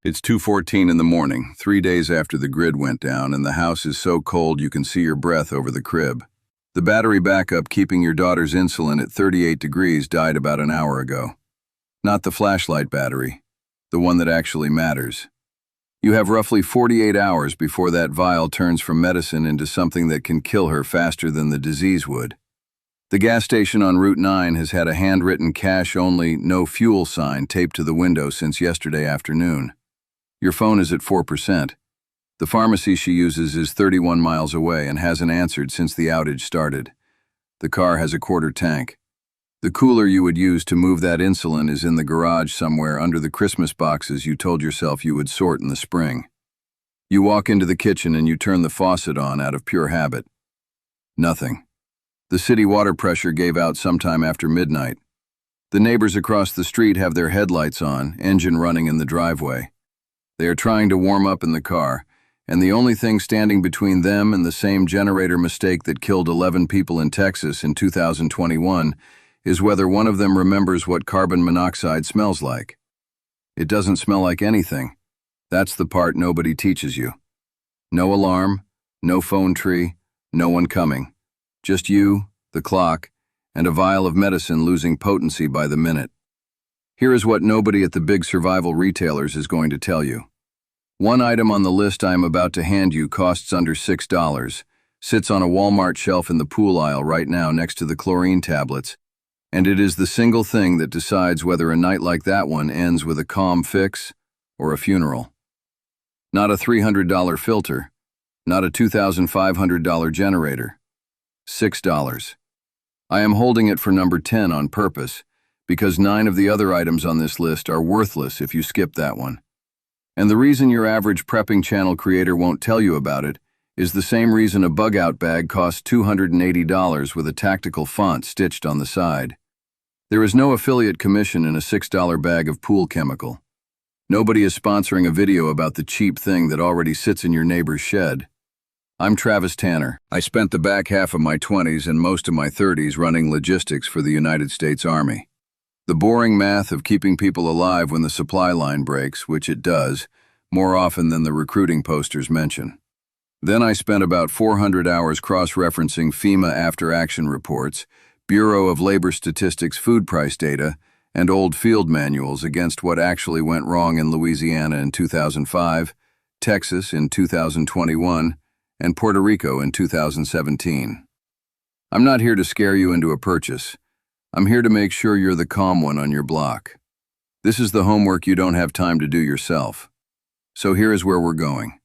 It's 2:14 in the morning, 3 days after the grid went down, and the house is so cold you can see your breath over the crib. The battery backup keeping your daughter's insulin at 38 degrees died about an hour ago. Not the flashlight battery, the one that actually matters. You have roughly 48 hours before that vial turns from medicine into something that can kill her faster than the disease would. The gas station on Route 9 has had a handwritten cash-only, no fuel sign taped to the window since yesterday afternoon. Your phone is at 4%. The pharmacy she uses is 31 miles away and hasn't answered since the outage started. The car has a quarter tank. The cooler you would use to move that insulin is in the garage somewhere under the Christmas boxes you told yourself you would sort in the spring. You walk into the kitchen and you turn the faucet on out of pure habit. Nothing. The city water pressure gave out sometime after midnight. The neighbors across the street have their headlights on, engine running in the driveway. They are trying to warm up in the car, and the only thing standing between them and the same generator mistake that killed 11 people in Texas in 2021 is whether one of them remembers what carbon monoxide smells like. It doesn't smell like anything. That's the part nobody teaches you. No alarm, no phone tree, no one coming. Just you, the clock, and a vial of medicine losing potency by the minute. Here is what nobody at the big survival retailers is going to tell you. One item on the list I am about to hand you costs under $6, sits on a Walmart shelf in the pool aisle right now next to the chlorine tablets, and it is the single thing that decides whether a night like that one ends with a calm fix or a funeral. Not a $300 filter, not a $2,500 generator. $6. I am holding it for number 10 on purpose, because 9 of the other items on this list are worthless if you skip that one. And the reason your average prepping channel creator won't tell you about it is the same reason a bug-out bag costs $280 with a tactical font stitched on the side. There is no affiliate commission in a $6 bag of pool chemical. Nobody is sponsoring a video about the cheap thing that already sits in your neighbor's shed. I'm Travis Tanner. I spent the back half of my 20s and most of my 30s running logistics for the United States Army. The boring math of keeping people alive when the supply line breaks, which it does, more often than the recruiting posters mention. Then I spent about 400 hours cross-referencing FEMA after-action reports, Bureau of Labor Statistics food price data, and old field manuals against what actually went wrong in Louisiana in 2005, Texas in 2021, and Puerto Rico in 2017. I'm not here to scare you into a purchase. I'm here to make sure you're the calm one on your block. This is the homework you don't have time to do yourself. So here is where we're going.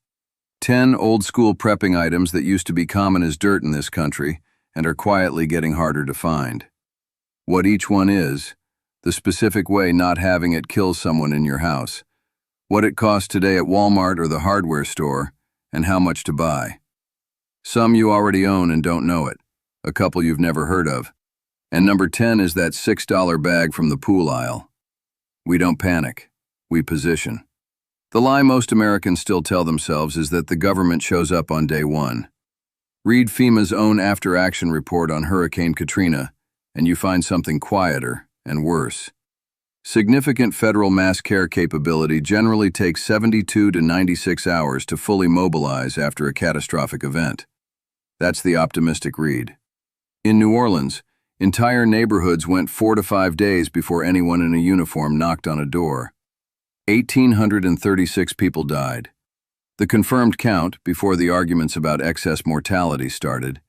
10 old-school prepping items that used to be common as dirt in this country and are quietly getting harder to find. What each one is, the specific way not having it kills someone in your house, what it costs today at Walmart or the hardware store, and how much to buy. Some you already own and don't know it, a couple you've never heard of. And number 10 is that $6 bag from the pool aisle. We don't panic, we position. The lie most Americans still tell themselves is that the government shows up on day one. Read FEMA's own after-action report on Hurricane Katrina, and you find something quieter and worse. Significant federal mass care capability generally takes 72 to 96 hours to fully mobilize after a catastrophic event. That's the optimistic read. In New Orleans, entire neighborhoods went 4 to 5 days before anyone in a uniform knocked on a door. 1,836 people died. The confirmed count, before the arguments about excess mortality started.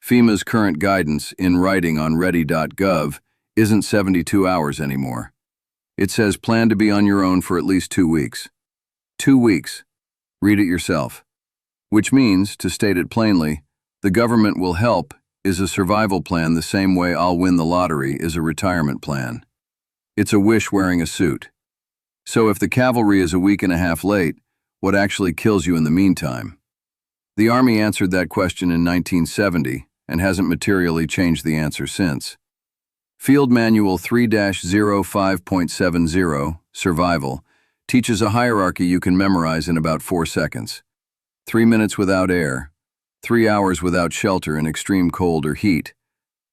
FEMA's current guidance, in writing on ready.gov, isn't 72 hours anymore. It says plan to be on your own for at least 2 weeks. 2 weeks. Read it yourself. Which means, to state it plainly, the government will help is a survival plan the same way I'll win the lottery is a retirement plan. It's a wish wearing a suit. So if the cavalry is a week and a half late, what actually kills you in the meantime? The Army answered that question in 1970 and hasn't materially changed the answer since. Field Manual 3-05.70, Survival, teaches a hierarchy you can memorize in about 4 seconds. 3 minutes without air, 3 hours without shelter in extreme cold or heat,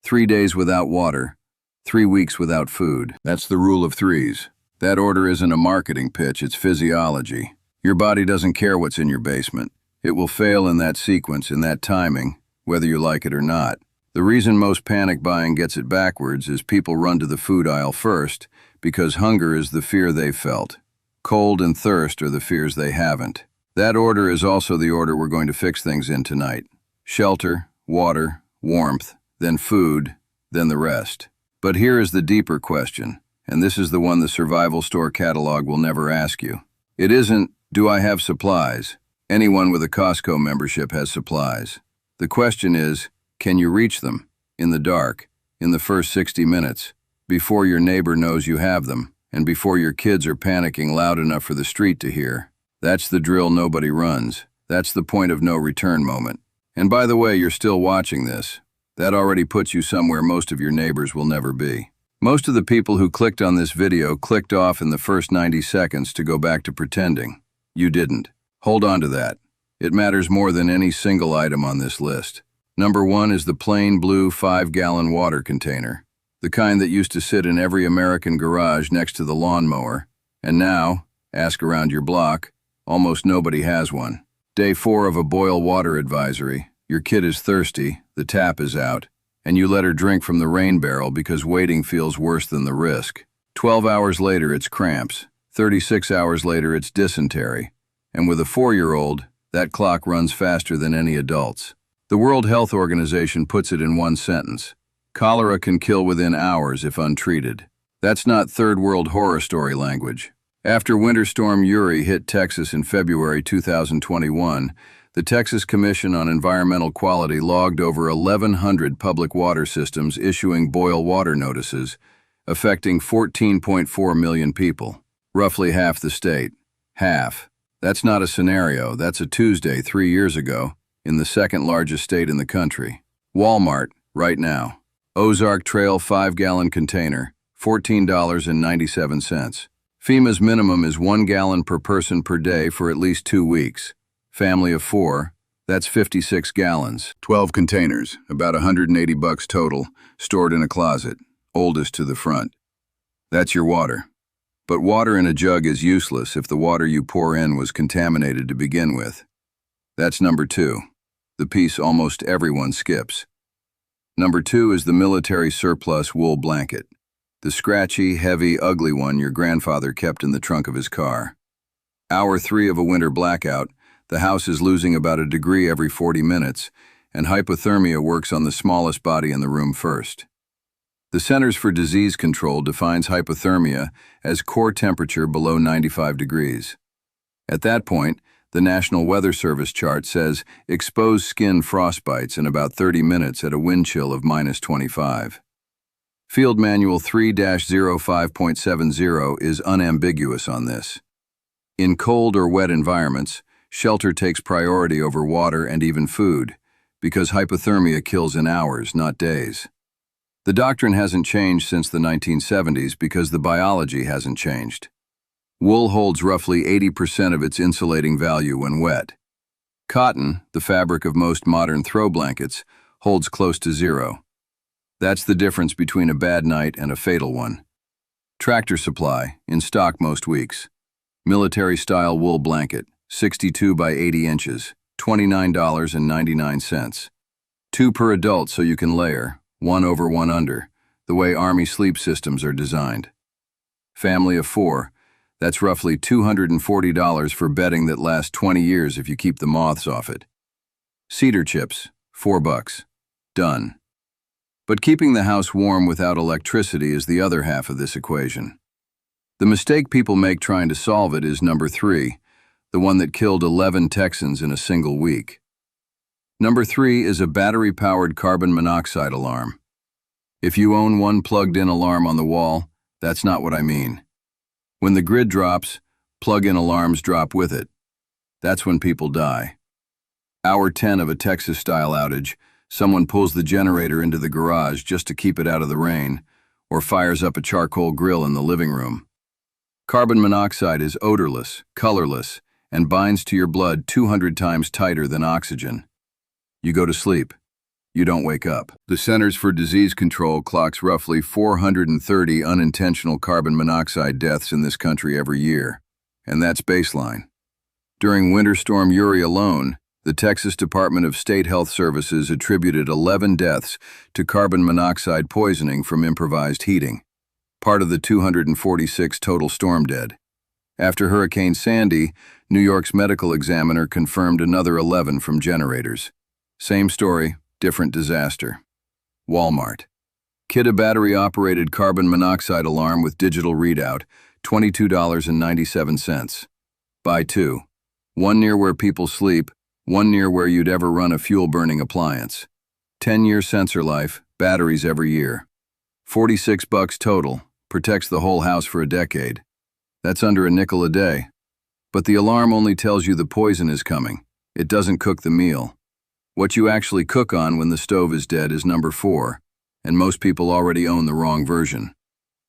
3 days without water, 3 weeks without food. That's the rule of threes. That order isn't a marketing pitch, it's physiology. Your body doesn't care what's in your basement. It will fail in that sequence, in that timing, whether you like it or not. The reason most panic buying gets it backwards is people run to the food aisle first because hunger is the fear they've felt. Cold and thirst are the fears they haven't. That order is also the order we're going to fix things in tonight. Shelter, water, warmth, then food, then the rest. But here is the deeper question, and this is the one the survival store catalog will never ask you. It isn't, do I have supplies? Anyone with a Costco membership has supplies. The question is, can you reach them, in the dark, in the first 60 minutes, before your neighbor knows you have them, and before your kids are panicking loud enough for the street to hear? That's the drill nobody runs. That's the point of no return moment. And by the way, you're still watching this. That already puts you somewhere most of your neighbors will never be. Most of the people who clicked on this video clicked off in the first 90 seconds to go back to pretending. You didn't. Hold on to that. It matters more than any single item on this list. Number 1 is the plain blue 5-gallon water container, the kind that used to sit in every American garage next to the lawnmower, and now, ask around your block, almost nobody has one. Day 4 of a boil water advisory. Your kid is thirsty, the tap is out, and you let her drink from the rain barrel because waiting feels worse than the risk. 12 hours later, it's cramps. 36 hours later, it's dysentery. And with a 4-year-old, that clock runs faster than any adult's. The World Health Organization puts it in one sentence. Cholera can kill within hours if untreated. That's not third world horror story language. After Winter Storm Uri hit Texas in February 2021, the Texas Commission on Environmental Quality logged over 1,100 public water systems issuing boil water notices, affecting 14.4 million people, roughly half the state. Half. That's not a scenario, that's a Tuesday 3 years ago, in the second largest state in the country. Walmart, right now. Ozark Trail 5-gallon container, $14.97. FEMA's minimum is 1 gallon per person per day for at least 2 weeks. Family of 4, that's 56 gallons. 12 containers, about $180 total, stored in a closet, oldest to the front. That's your water. But water in a jug is useless if the water you pour in was contaminated to begin with. That's number 2, the piece almost everyone skips. Number 2 is the military surplus wool blanket, the scratchy, heavy, ugly one your grandfather kept in the trunk of his car. Hour 3 of a winter blackout, the house is losing about a degree every 40 minutes, and hypothermia works on the smallest body in the room first. The Centers for Disease Control defines hypothermia as core temperature below 95 degrees. At that point, the National Weather Service chart says exposed skin frostbites in about 30 minutes at a wind chill of -25. Field Manual 3-05.70 is unambiguous on this. In cold or wet environments, shelter takes priority over water and even food, because hypothermia kills in hours, not days. The doctrine hasn't changed since the 1970s because the biology hasn't changed. Wool holds roughly 80% of its insulating value when wet. Cotton, the fabric of most modern throw blankets, holds close to 0. That's the difference between a bad night and a fatal one. Tractor Supply, in stock most weeks. Military-style wool blanket, 62 by 80 inches, $29.99. 2 per adult so you can layer, 1 over 1 under, the way Army sleep systems are designed. Family of 4, that's roughly $240 for bedding that lasts 20 years if you keep the moths off it. Cedar chips, $4. Done. But keeping the house warm without electricity is the other half of this equation. The mistake people make trying to solve it is number 3, the one that killed 11 Texans in a single week. Number 3 is a battery-powered carbon monoxide alarm. If you own one plugged-in alarm on the wall, that's not what I mean. When the grid drops, plug-in alarms drop with it. That's when people die. Hour 10 of a Texas-style outage, someone pulls the generator into the garage just to keep it out of the rain, or fires up a charcoal grill in the living room. Carbon monoxide is odorless, colorless, and binds to your blood 200 times tighter than oxygen. You go to sleep. You don't wake up. The Centers for Disease Control clocks roughly 430 unintentional carbon monoxide deaths in this country every year, and that's baseline. During Winter Storm Uri alone, the Texas Department of State Health Services attributed 11 deaths to carbon monoxide poisoning from improvised heating, part of the 246 total storm dead. After Hurricane Sandy, New York's medical examiner confirmed another 11 from generators. Same story, different disaster. Walmart. Kit a battery-operated carbon monoxide alarm with digital readout, $22.97. Buy two. One near where people sleep, one near where you'd ever run a fuel-burning appliance. 10-year sensor life, batteries every year. $46 total, protects the whole house for a decade. That's under a nickel a day. But the alarm only tells you the poison is coming. It doesn't cook the meal. What you actually cook on when the stove is dead is number 4, and most people already own the wrong version.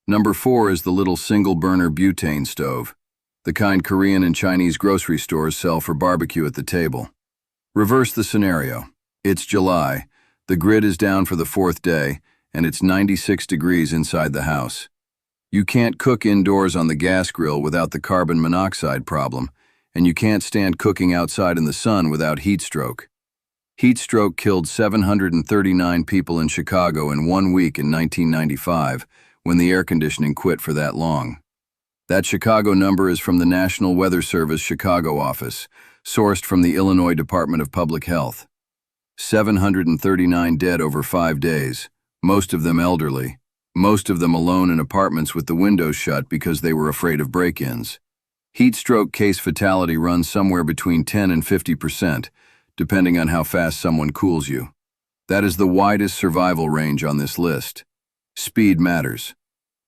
Number 4 is the little single-burner butane stove, the kind Korean and Chinese grocery stores sell for barbecue at the table. Reverse the scenario. It's July, the grid is down for the 4th day, and it's 96 degrees inside the house. You can't cook indoors on the gas grill without the carbon monoxide problem, and you can't stand cooking outside in the sun without heat stroke. Heat stroke killed 739 people in Chicago in 1 week in 1995, when the air conditioning quit for that long. That Chicago number is from the National Weather Service Chicago office, sourced from the Illinois Department of Public Health. 739 dead over 5 days, most of them elderly, most of them alone in apartments with the windows shut because they were afraid of break-ins. Heat stroke case fatality runs somewhere between 10 and 50%, depending on how fast someone cools you. That is the widest survival range on this list. Speed matters.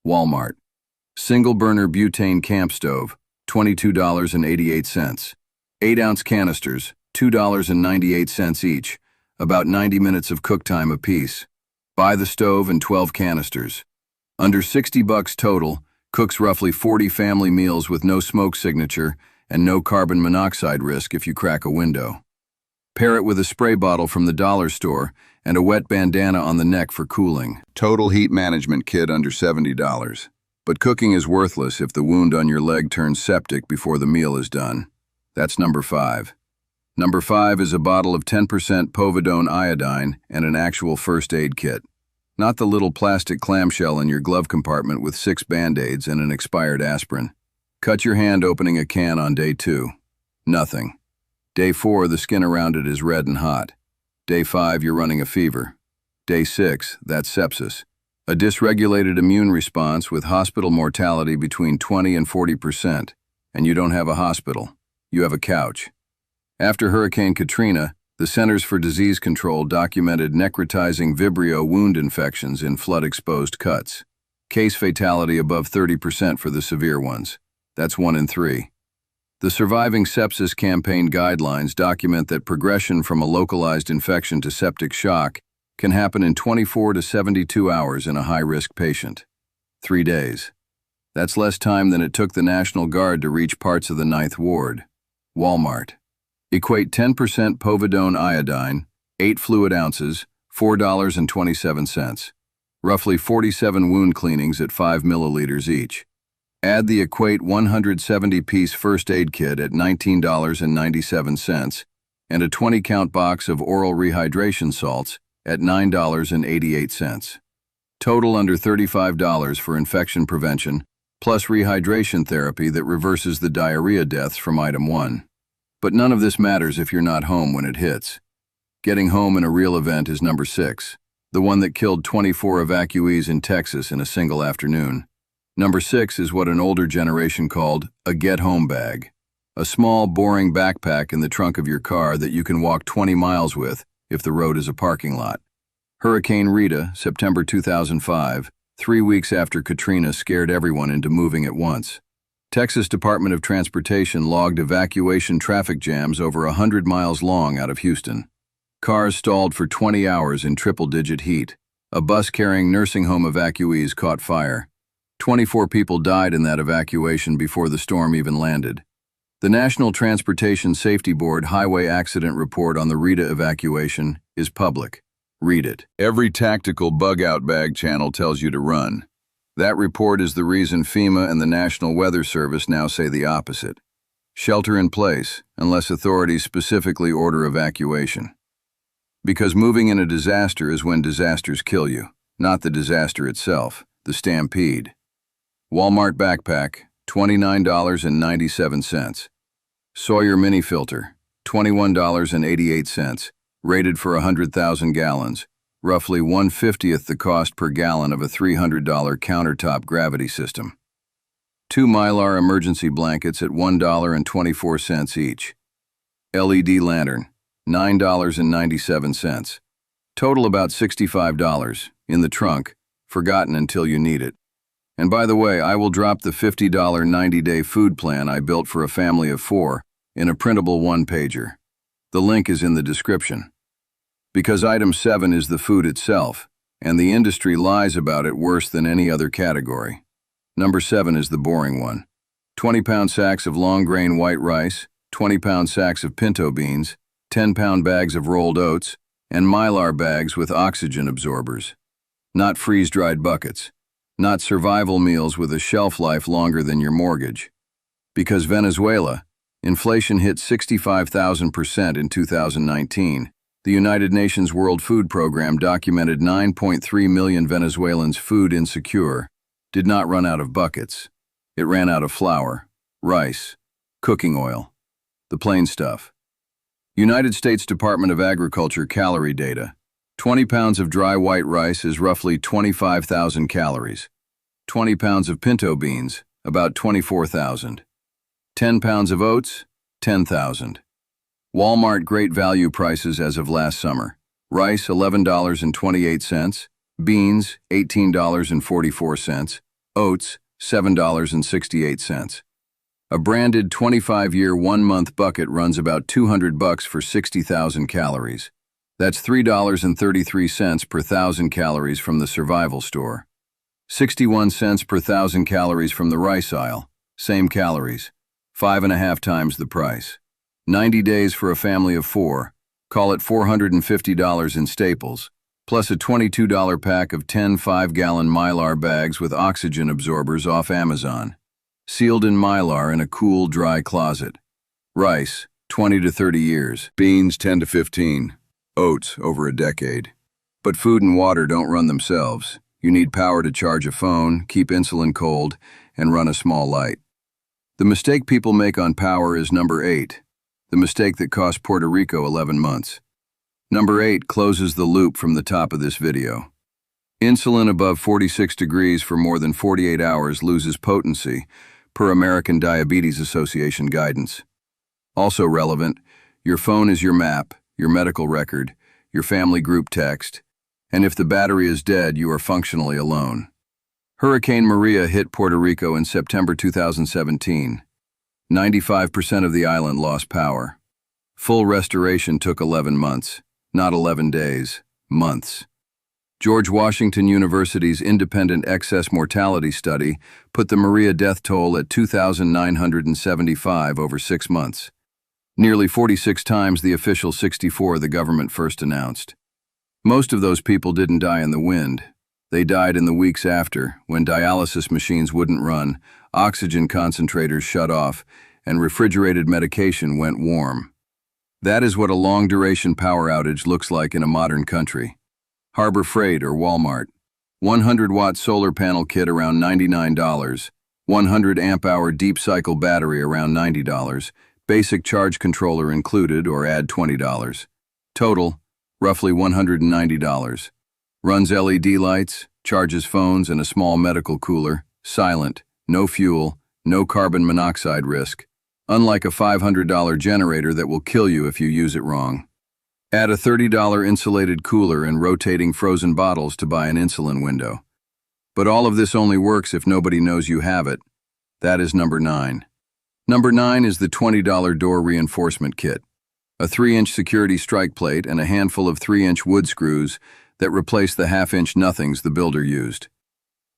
Walmart. Single-burner butane camp stove, $22.88. 8-ounce canisters, $2.98 each, about 90 minutes of cook time apiece. Buy the stove and 12 canisters. Under $60 total, cooks roughly 40 family meals with no smoke signature and no carbon monoxide risk if you crack a window. Pair it with a spray bottle from the dollar store and a wet bandana on the neck for cooling. Total heat management kit under $70. But cooking is worthless if the wound on your leg turns septic before the meal is done. That's number 5. Number 5 is a bottle of 10% povidone iodine and an actual first aid kit. Not the little plastic clamshell in your glove compartment with 6 Band-Aids and an expired aspirin. Cut your hand opening a can on day 2. Nothing. Day 4, the skin around it is red and hot. Day 5, you're running a fever. Day 6, that's sepsis. A dysregulated immune response with hospital mortality between 20 and 40%. And you don't have a hospital. You have a couch. After Hurricane Katrina, the Centers for Disease Control documented necrotizing Vibrio wound infections in flood-exposed cuts. Case fatality above 30% for the severe ones. That's 1 in 3. The Surviving Sepsis Campaign guidelines document that progression from a localized infection to septic shock can happen in 24 to 72 hours in a high-risk patient. 3 days. That's less time than it took the National Guard to reach parts of the 9th Ward. Walmart. Equate 10% povidone iodine, 8 fluid ounces, $4.27. Roughly 47 wound cleanings at 5 milliliters each. Add the equate 170-piece first aid kit at $19.97 and a 20-count box of oral rehydration salts at $9.88. Total under $35 for infection prevention, plus rehydration therapy that reverses the diarrhea deaths from item 1. But none of this matters if you're not home when it hits. Getting home in a real event is number 6, the one that killed 24 evacuees in Texas in a single afternoon. Number 6 is what an older generation called a get-home bag. A small, boring backpack in the trunk of your car that you can walk 20 miles with if the road is a parking lot. Hurricane Rita, September 2005, 3 weeks after Katrina scared everyone into moving at once. Texas Department of Transportation logged evacuation traffic jams over 100 miles long out of Houston. Cars stalled for 20 hours in triple-digit heat. A bus carrying nursing home evacuees caught fire. 24 people died in that evacuation before the storm even landed. The National Transportation Safety Board Highway Accident Report on the Rita evacuation is public. Read it. Every tactical bug-out bag channel tells you to run. That report is the reason FEMA and the National Weather Service now say the opposite. Shelter in place, unless authorities specifically order evacuation. Because moving in a disaster is when disasters kill you, not the disaster itself, the stampede. Walmart backpack, $29.97. Sawyer mini filter, $21.88, rated for 100,000 gallons, roughly 1/50th the cost per gallon of a $300 countertop gravity system. 2 Mylar emergency blankets at $1.24 each. LED lantern, $9.97. Total about $65, in the trunk, forgotten until you need it. And by the way, I will drop the $50 90-day food plan I built for a family of 4 in a printable one-pager. The link is in the description. Because item 7 is the food itself, and the industry lies about it worse than any other category. Number 7 is the boring one. 20-pound sacks of long-grain white rice, 20-pound sacks of pinto beans, 10-pound bags of rolled oats, and Mylar bags with oxygen absorbers. Not freeze-dried buckets. Not survival meals with a shelf life longer than your mortgage. Because Venezuela, inflation hit 65,000% in 2019. The United Nations World Food Program documented 9.3 million Venezuelans food insecure, did not run out of buckets. It ran out of flour, rice, cooking oil, the plain stuff. United States Department of Agriculture calorie data. 20 pounds of dry white rice is roughly 25,000 calories. 20 pounds of pinto beans, about 24,000. 10 pounds of oats, 10,000. Walmart great value prices as of last summer. Rice, $11.28. Beans, $18.44. Oats, $7.68. A branded 25-year 1-month bucket runs about $200 for 60,000 calories. That's $3.33 per 1,000 calories from the survival store. 61 cents per 1,000 calories from the rice aisle. Same calories. 5.5 times the price. 90 days for a family of 4. Call it $450 in staples, plus a $22 pack of 10 5-gallon Mylar bags with oxygen absorbers off Amazon. Sealed in Mylar in a cool, dry closet. Rice, 20 to 30 years. Beans, 10 to 15. Oats, over a decade. But food and water don't run themselves. You need power to charge a phone, keep insulin cold, and run a small light. The mistake people make on power is number 8. The mistake that cost Puerto Rico 11 months. Number 8 closes the loop from the top of this video. Insulin above 46 degrees for more than 48 hours loses potency, per American Diabetes Association guidance. Also relevant, your phone is your map, your medical record, your family group text, and if the battery is dead, you are functionally alone. Hurricane Maria hit Puerto Rico in September 2017. 95% of the island lost power. Full restoration took 11 months, not 11 days, months. George Washington University's independent excess mortality study put the Maria death toll at 2,975 over 6 months. Nearly 46 times the official 64 the government first announced. Most of those people didn't die in the wind. They died in the weeks after, when dialysis machines wouldn't run, oxygen concentrators shut off, and refrigerated medication went warm. That is what a long-duration power outage looks like in a modern country. Harbor Freight or Walmart. 100-watt solar panel kit around $99. 100 amp-hour deep cycle battery around $90. Basic charge controller included or add $20. Total, roughly $190. Runs LED lights, charges phones and a small medical cooler, silent, no fuel, no carbon monoxide risk. Unlike a $500 generator that will kill you if you use it wrong. Add a $30 insulated cooler and rotating frozen bottles to buy an insulin window. But all of this only works if nobody knows you have it. That is number 9. Number 9 is the $20 door reinforcement kit. A 3-inch security strike plate and a handful of 3-inch wood screws that replace the half-inch nothings the builder used.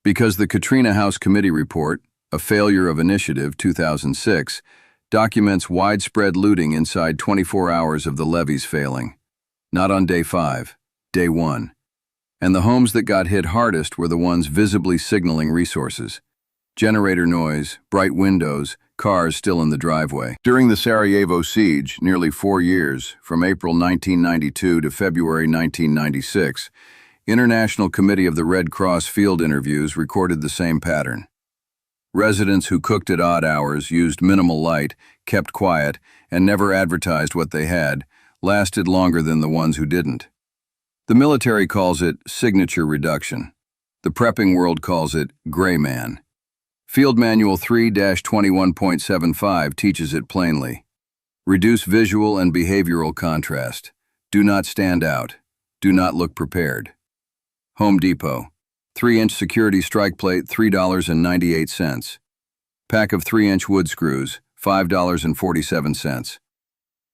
Because the Katrina House Committee Report, A Failure of Initiative 2006, documents widespread looting inside 24 hours of the levees failing. Not on day 5, Day 1. And the homes that got hit hardest were the ones visibly signaling resources. Generator noise, bright windows, cars still in the driveway. During the Sarajevo siege, nearly 4 years, from April 1992 to February 1996, International Committee of the Red Cross field interviews recorded the same pattern. Residents who cooked at odd hours, used minimal light, kept quiet, and never advertised what they had, lasted longer than the ones who didn't. The military calls it signature reduction. The prepping world calls it gray man. Field Manual 3-21.75 teaches it plainly. Reduce visual and behavioral contrast. Do not stand out. Do not look prepared. Home Depot. 3-inch security strike plate, $3.98. Pack of 3-inch wood screws, $5.47.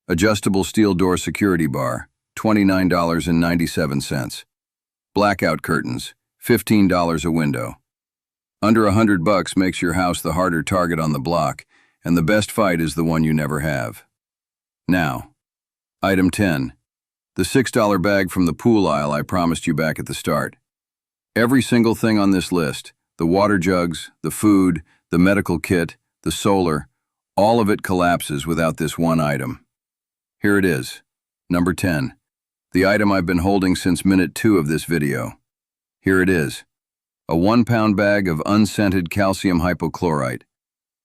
Adjustable steel door security bar, $29.97. Blackout curtains, $15 a window. Under $100 makes your house the harder target on the block, and the best fight is the one you never have. Now, item 10. The $6 bag from the pool aisle I promised you back at the start. Every single thing on this list, the water jugs, the food, the medical kit, the solar, all of it collapses without this one item. Here it is, number 10, the item I've been holding since minute 2 of this video. Here it is, a 1-pound bag of unscented calcium hypochlorite.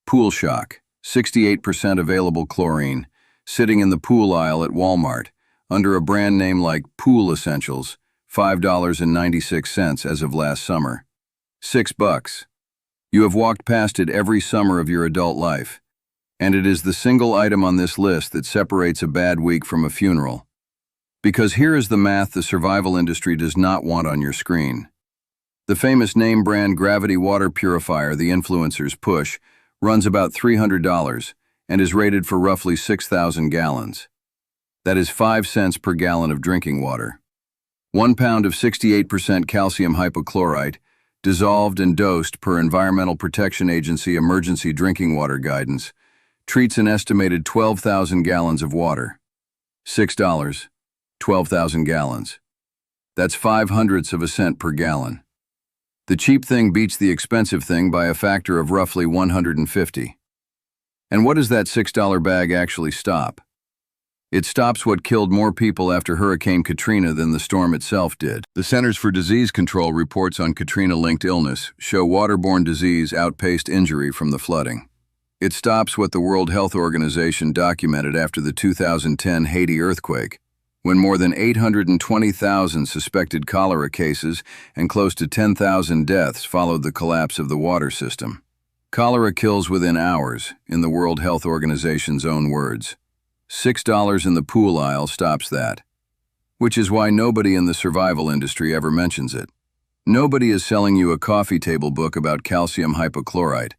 Pool Shock, 68% available chlorine, sitting in the pool aisle at Walmart, under a brand name like Pool Essentials, $5.96 as of last summer. $6. You have walked past it every summer of your adult life, and it is the single item on this list that separates a bad week from a funeral. Because here is the math the survival industry does not want on your screen. The famous name brand gravity water purifier the influencers push runs about $300 and is rated for roughly 6,000 gallons. That is 5 cents per gallon of drinking water. 1 pound of 68% calcium hypochlorite, dissolved and dosed per Environmental Protection Agency emergency drinking water guidance, treats an estimated 12,000 gallons of water. $6, 12,000 gallons. That's 0.05 of a cent per gallon. The cheap thing beats the expensive thing by a factor of roughly 150. And what does that $6 bag actually stop? It stops what killed more people after Hurricane Katrina than the storm itself did. The Centers for Disease Control reports on Katrina-linked illness show waterborne disease outpaced injury from the flooding. It stops what the World Health Organization documented after the 2010 Haiti earthquake, when more than 820,000 suspected cholera cases and close to 10,000 deaths followed the collapse of the water system. Cholera kills within hours, in the World Health Organization's own words. $6 in the pool aisle stops that. Which is why nobody in the survival industry ever mentions it. Nobody is selling you a coffee table book about calcium hypochlorite.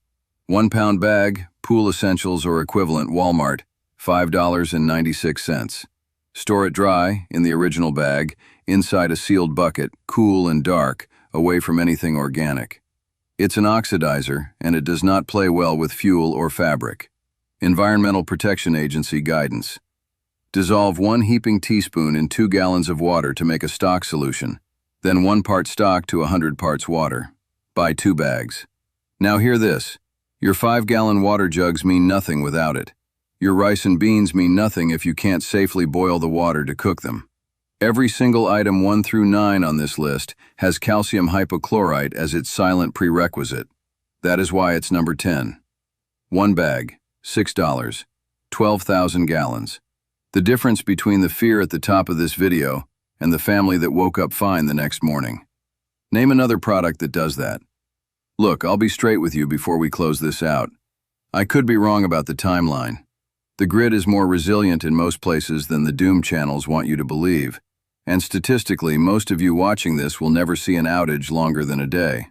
1 pound bag, Pool Essentials or equivalent Walmart, $5.96. Store it dry, in the original bag, inside a sealed bucket, cool and dark, away from anything organic. It's an oxidizer, and it does not play well with fuel or fabric. Environmental Protection Agency guidance. Dissolve 1 heaping teaspoon in 2 gallons of water to make a stock solution, then 1 part stock to 100 parts water. Buy 2 bags. Now hear this. Your 5-gallon water jugs mean nothing without it. Your rice and beans mean nothing if you can't safely boil the water to cook them. Every single item 1 through 9 on this list has calcium hypochlorite as its silent prerequisite. That is why it's number 10. 1 bag, $6, 12,000 gallons. The difference between the fear at the top of this video and the family that woke up fine the next morning. Name another product that does that. Look, I'll be straight with you before we close this out. I could be wrong about the timeline. The grid is more resilient in most places than the doom channels want you to believe, and statistically, most of you watching this will never see an outage longer than a day.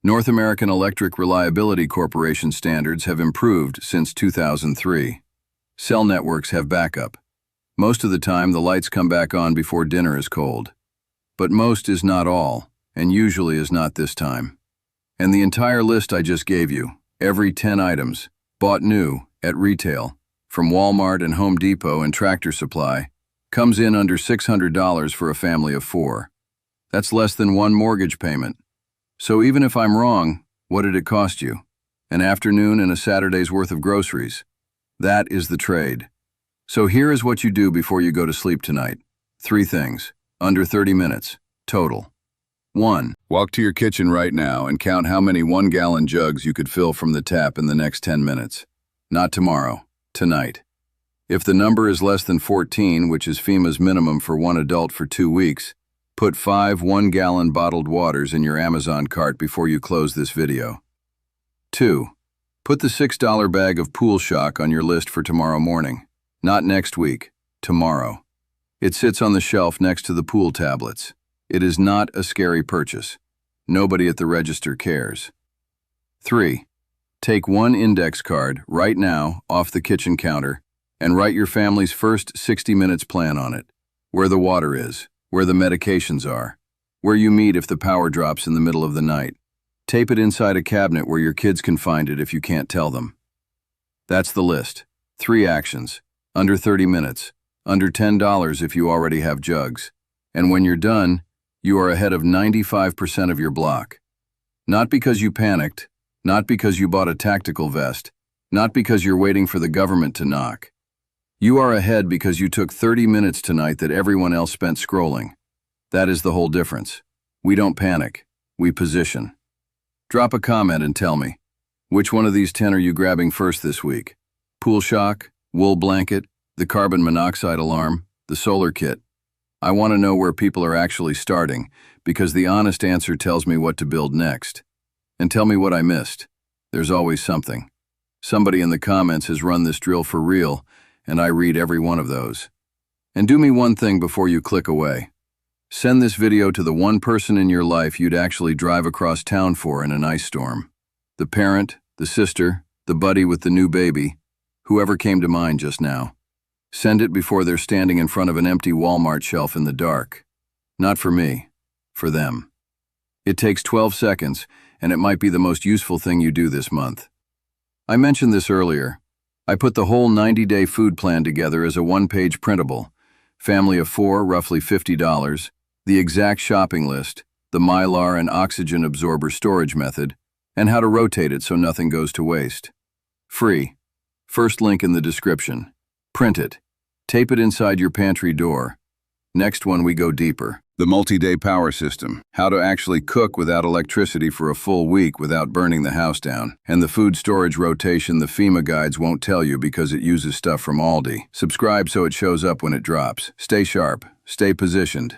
North American Electric Reliability Corporation standards have improved since 2003. Cell networks have backup. Most of the time, the lights come back on before dinner is cold. But most is not all, and usually is not this time. And the entire list I just gave you, every 10 items, bought new, at retail, from Walmart and Home Depot and Tractor Supply, Comes in under $600 for a family of 4. That's less than one mortgage payment. So even if I'm wrong, what did it cost you? An afternoon and a Saturday's worth of groceries. That is the trade. So here is what you do before you go to sleep tonight. 3 things, under 30 minutes, total. 1. Walk to your kitchen right now and count how many 1-gallon jugs you could fill from the tap in the next 10 minutes. Not tomorrow, tonight. If the number is less than 14, which is FEMA's minimum for one adult for 2 weeks, put 5 1-gallon bottled waters in your Amazon cart before you close this video. 2. Put the $6 bag of Pool Shock on your list for tomorrow morning. Not next week, tomorrow. It sits on the shelf next to the pool tablets. It is not a scary purchase. Nobody at the register cares. 3. Take 1 index card right now off the kitchen counter and write your family's first 60 minutes plan on it. Where the water is, where the medications are, where you meet if the power drops in the middle of the night. Tape it inside a cabinet where your kids can find it if you can't tell them. That's the list. 3 actions, under 30 minutes, under $10 if you already have jugs. And when you're done, you are ahead of 95% of your block. Not because you panicked, not because you bought a tactical vest, not because you're waiting for the government to knock. You are ahead because you took 30 minutes tonight that everyone else spent scrolling. That is the whole difference. We don't panic, we position. Drop a comment and tell me, which one of these 10 are you grabbing first this week? Pool Shock, wool blanket, the carbon monoxide alarm, the solar kit. I want to know where people are actually starting, because the honest answer tells me what to build next. And tell me what I missed. There's always something. Somebody in the comments has run this drill for real, and I read every one of those. And do me one thing before you click away. Send this video to the one person in your life you'd actually drive across town for in an ice storm. The parent, the sister, the buddy with the new baby, whoever came to mind just now. Send it before they're standing in front of an empty Walmart shelf in the dark. Not for me, for them. It takes 12 seconds, and it might be the most useful thing you do this month. I mentioned this earlier. I put the whole 90-day food plan together as a 1-page printable. Family of 4, roughly $50, the exact shopping list, the Mylar and oxygen absorber storage method, and how to rotate it so nothing goes to waste. Free. First link in the description. Print it. Tape it inside your pantry door. Next one we go deeper. The multi-day power system. How to actually cook without electricity for a full week without burning the house down. And the food storage rotation the FEMA guides won't tell you because it uses stuff from Aldi. Subscribe so it shows up when it drops. Stay sharp. Stay positioned.